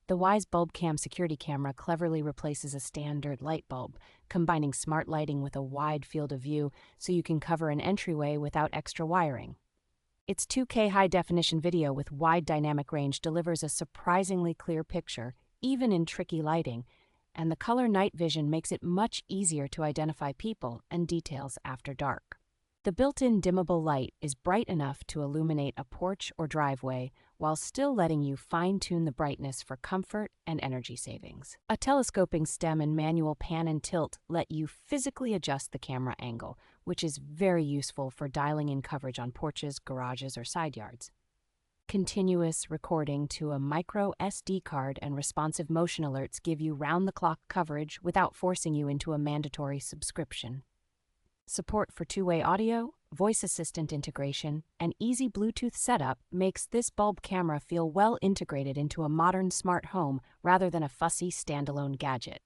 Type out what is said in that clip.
The WYZE Bulb Cam security camera cleverly replaces a standard light bulb, combining smart lighting with a wide field of view so you can cover an entryway without extra wiring. Its 2K high-definition video with wide dynamic range delivers a surprisingly clear picture, even in tricky lighting, and the color night vision makes it much easier to identify people and details after dark. The built-in dimmable light is bright enough to illuminate a porch or driveway while still letting you fine-tune the brightness for comfort and energy savings. A telescoping stem and manual pan and tilt let you physically adjust the camera angle, which is very useful for dialing in coverage on porches, garages, or side yards. Continuous recording to a micro SD card and responsive motion alerts give you round-the-clock coverage without forcing you into a mandatory subscription. Support for two-way audio, voice assistant integration, and easy Bluetooth setup makes this bulb camera feel well integrated into a modern smart home rather than a fussy standalone gadget.